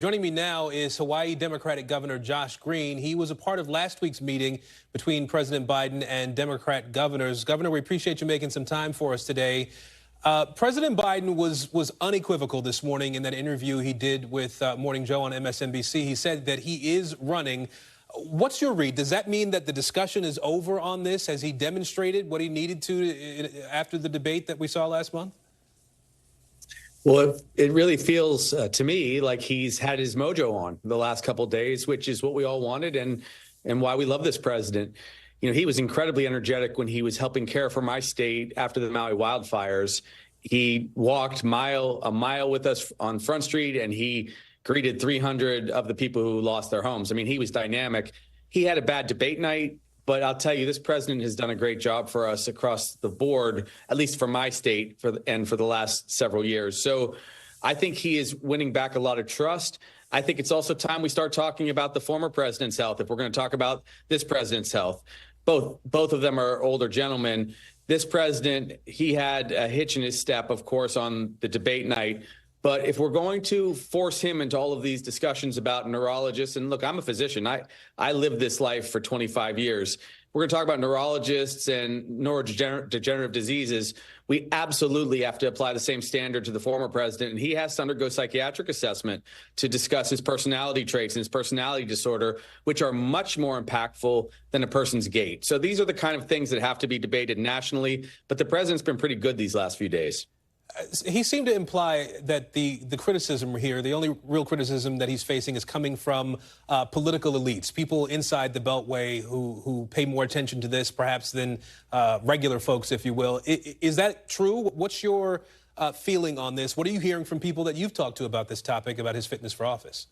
Joining me now is Hawaii Democratic Governor Josh Green. He was a part of last week's meeting between President Biden and Democrat governors. Governor, we appreciate you making some time for us today. President Biden was unequivocal this morning in that interview he did with Morning Joe on MSNBC. He said that he is running. What's your read? Does that mean that the discussion is over on this? Has he demonstrated what he needed to after the debate that we saw last month? Well, it really feels to me like he's had his mojo on the last couple of days, which is what we all wanted and why we love this president. You know, he was incredibly energetic when he was helping care for my state after the Maui wildfires. He walked a mile with us on Front Street, and he greeted 300 of the people who lost their homes. I mean, he was dynamic. He had a bad debate night, but I'll tell you, this president has done a great job for us across the board, at least for my state and for the last several years. So I think he is winning back a lot of trust. I think it's also time we start talking about the former president's health, if we're going to talk about this president's health. Both of them are older gentlemen. This president, he had a hitch in his step, of course, on the debate night. But if we're going to force him into all of these discussions about neurologists, and look, I'm a physician. I lived this life for 25 years. We're going to talk about neurologists and neurodegenerative diseases. We absolutely have to apply the same standard to the former president, and he has to undergo psychiatric assessment to discuss his personality traits and his personality disorder, which are much more impactful than a person's gait. So these are the kind of things that have to be debated nationally, but the president's been pretty good these last few days. He seemed to imply that the criticism here, the only real criticism that he's facing is coming from political elites, people inside the Beltway who pay more attention to this perhaps than regular folks, if you will. Is that true? What's your feeling on this? What are you hearing from people that you've talked to about this topic, about his fitness for office?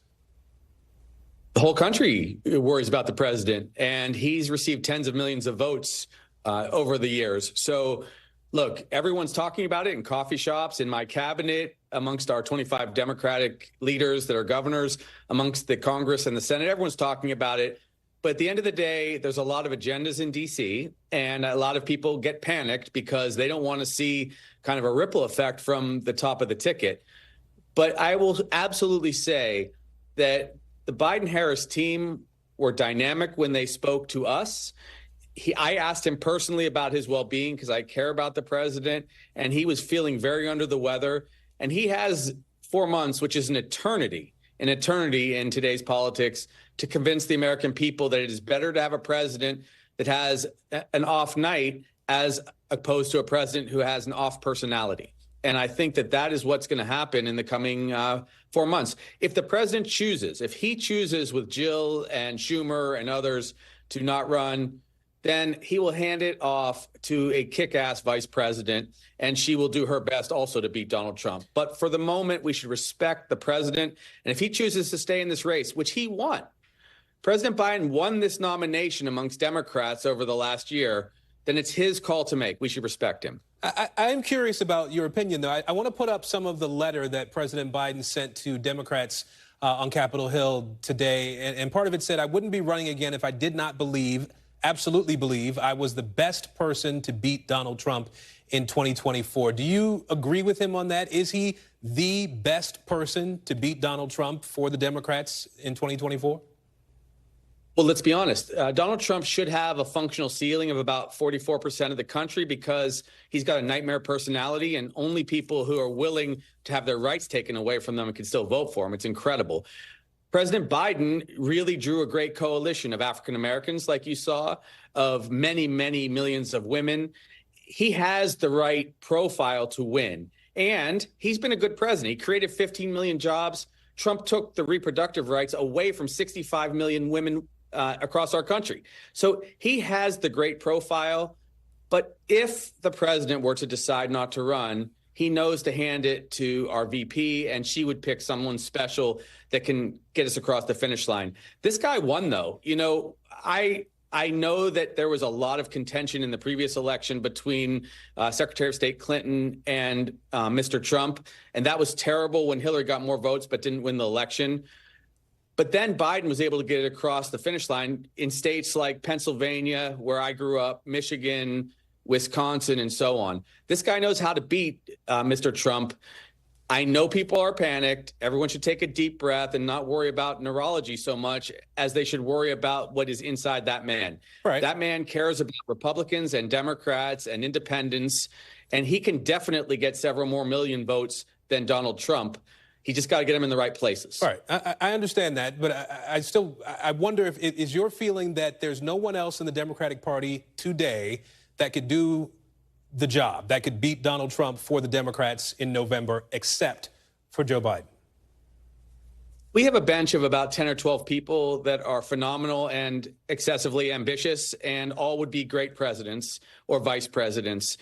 The whole country worries about the president, and he's received tens of millions of votes over the years. So look, everyone's talking about it in coffee shops, in my cabinet, amongst our 25 Democratic leaders that are governors, amongst the Congress and the Senate. Everyone's talking about it. But at the end of the day, there's a lot of agendas in D.C., and a lot of people get panicked because they don't want to see kind of a ripple effect from the top of the ticket. But I will absolutely say that the Biden-Harris team were dynamic when they spoke to us. I asked him personally about his well-being because I care about the president, and he was feeling very under the weather. And he has 4 months, which is an eternity in today's politics, to convince the American people that it is better to have a president that has an off night as opposed to a president who has an off personality. And I think that is what's going to happen in the coming 4 months. If the president chooses, if he chooses with Jill and Schumer and others to not run, then he will hand it off to a kick-ass vice president, and she will do her best also to beat Donald Trump. But for the moment, we should respect the president. And if he chooses to stay in this race, which he won, President Biden won this nomination amongst Democrats over the last year, then it's his call to make. We should respect him. I'm curious about your opinion, though. I want to put up some of the letter that President Biden sent to Democrats on Capitol Hill today. And part of it said, I wouldn't be running again if I did not absolutely believe I was the best person to beat Donald Trump in 2024. Do you agree with him on that? Is he the best person to beat Donald Trump for the Democrats in 2024? Well, let's be honest. Donald Trump should have a functional ceiling of about 44% of the country because he's got a nightmare personality, and only people who are willing to have their rights taken away from them can still vote for him. It's incredible. President Biden really drew a great coalition of African Americans, like you saw, of many, many millions of women. He has the right profile to win, and he's been a good president. He created 15 million jobs. Trump took the reproductive rights away from 65 million women across our country. So he has the great profile. But if the president were to decide not to run, he knows to hand it to our VP, and she would pick someone special that can get us across the finish line. This guy won, though. You know, I know that there was a lot of contention in the previous election between Secretary of State Clinton and Mr. Trump, and that was terrible when Hillary got more votes but didn't win the election. But then Biden was able to get it across the finish line in states like Pennsylvania, where I grew up, Michigan, Wisconsin, and so on. This guy knows how to beat Mr. Trump. I know people are panicked. Everyone should take a deep breath and not worry about neurology so much as they should worry about what is inside that man. Right. That man cares about Republicans and Democrats and independents, and he can definitely get several more million votes than Donald Trump. He just got to get him in the right places. All right. I understand that, but I wonder if is your feeling that there's no one else in the Democratic Party today that could do the job, that could beat Donald Trump for the Democrats in November, except for Joe Biden? We have a bench of about 10 or 12 people that are phenomenal and excessively ambitious, and all would be great presidents or vice presidents.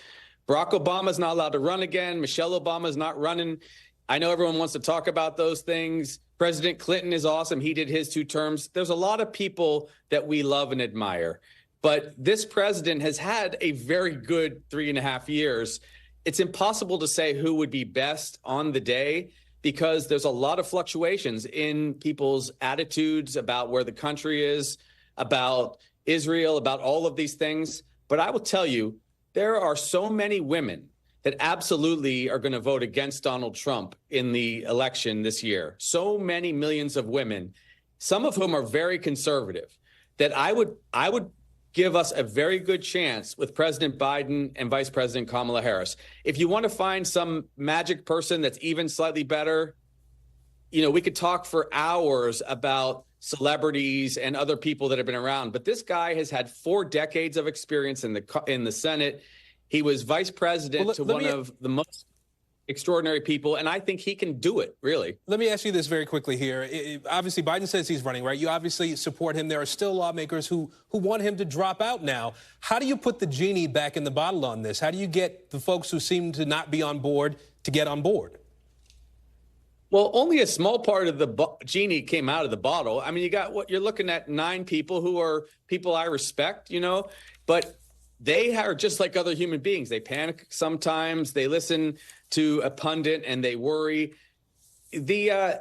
Barack Obama's not allowed to run again. Michelle Obama's not running. I know everyone wants to talk about those things. President Clinton is awesome. He did his 2 terms. There's a lot of people that we love and admire. But this president has had a very good 3.5 years. It's impossible to say who would be best on the day because there's a lot of fluctuations in people's attitudes about where the country is, about Israel, about all of these things. But I will tell you, there are so many women that absolutely are going to vote against Donald Trump in the election this year. So many millions of women, some of whom are very conservative, that I would give us a very good chance with President Biden and Vice President Kamala Harris. If you want to find some magic person that's even slightly better, we could talk for hours about celebrities and other people that have been around. But this guy has had 4 decades of experience in the Senate. He was vice president to one of the most extraordinary people, and I think he can do it, really. Let me ask you this very quickly here. Obviously, Biden says he's running, right? You obviously support him. There are still lawmakers who want him to drop out now. How do you put the genie back in the bottle on this? How do you get the folks who seem to not be on board to get on board? Well, only a small part of the genie came out of the bottle. I mean, you're looking at 9 people who are people I respect, but they are just like other human beings. They panic sometimes. They listen to a pundit and they worry. The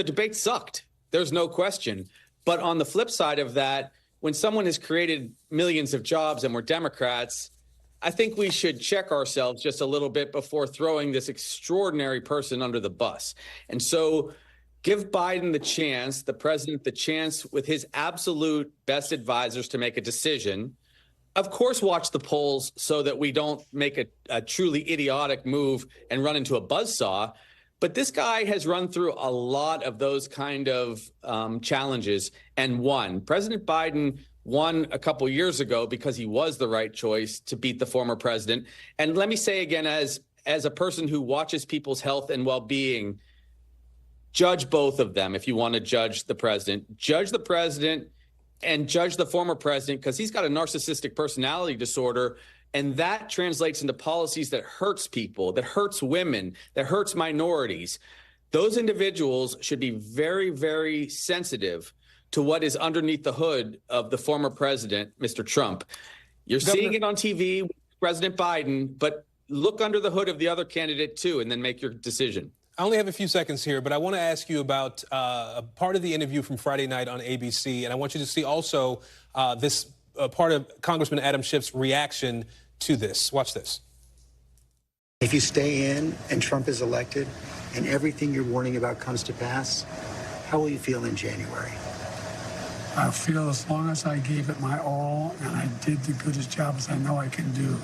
debate sucked. There's no question. But on the flip side of that, when someone has created millions of jobs and we're Democrats, I think we should check ourselves just a little bit before throwing this extraordinary person under the bus. And so give Biden the president the chance with his absolute best advisors to make a decision. Of course, watch the polls so that we don't make a truly idiotic move and run into a buzzsaw. But this guy has run through a lot of those kind of challenges and won. President Biden won a couple years ago because he was the right choice to beat the former president. And let me say again, as a person who watches people's health and well-being, judge both of them if you want to judge the president. Judge the president and judge the former president because he's got a narcissistic personality disorder, and that translates into policies that hurts people, that hurts women, that hurts minorities. Those individuals should be very, very sensitive to what is underneath the hood of the former president, Mr. Trump. You're seeing it on TV with President Biden, but look under the hood of the other candidate too, and then make your decision. I only have a few seconds here, but I want to ask you about a part of the interview from Friday night on ABC, and I want you to see also this part of Congressman Adam Schiff's reaction to this. Watch this. If you stay in and Trump is elected and everything you're warning about comes to pass, how will you feel in January? I feel as long as I gave it my all and I did the goodest job as I know I can do.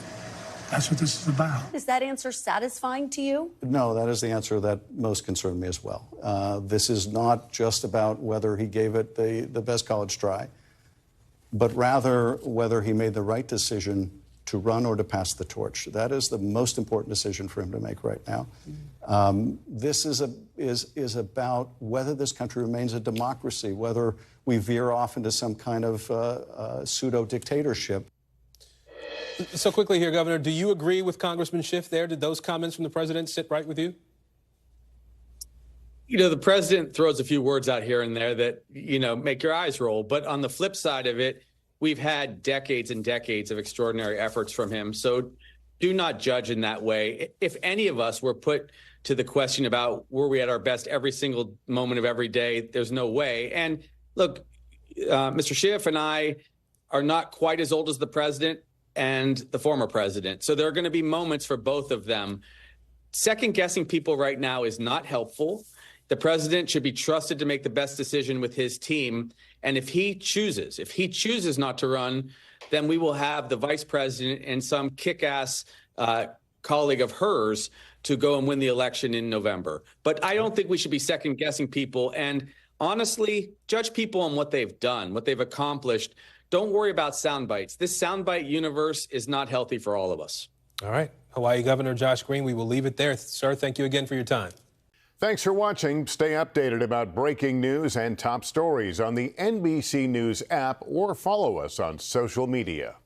That's what this is about. Is that answer satisfying to you? No, that is the answer that most concerned me as well. This is not just about whether he gave it the best college try, but rather whether he made the right decision to run or to pass the torch. That is the most important decision for him to make right now. This is about whether this country remains a democracy, whether we veer off into some kind of pseudo-dictatorship. So quickly here, Governor, do you agree with Congressman Schiff there? Did those comments from the president sit right with you? The president throws a few words out here and there that, make your eyes roll. But on the flip side of it, we've had decades and decades of extraordinary efforts from him. So do not judge in that way. If any of us were put to the question about were we at our best every single moment of every day, there's no way. And look, Mr. Schiff and I are not quite as old as the president and the former president. So there are going to be moments for both of them. second guessing people right now is not helpful. The president should be trusted to make the best decision with his team. And if he chooses not to run, then we will have the vice president and some kick-ass colleague of hers to go and win the election in November. But I don't think we should be second guessing people. And honestly, judge people on what they've done, what they've accomplished. Don't worry about sound bites. This soundbite universe is not healthy for all of us. All right. Hawaii Governor Josh Green, we will leave it there. Sir, thank you again for your time. Thanks for watching. Stay updated about breaking news and top stories on the NBC News app or follow us on social media.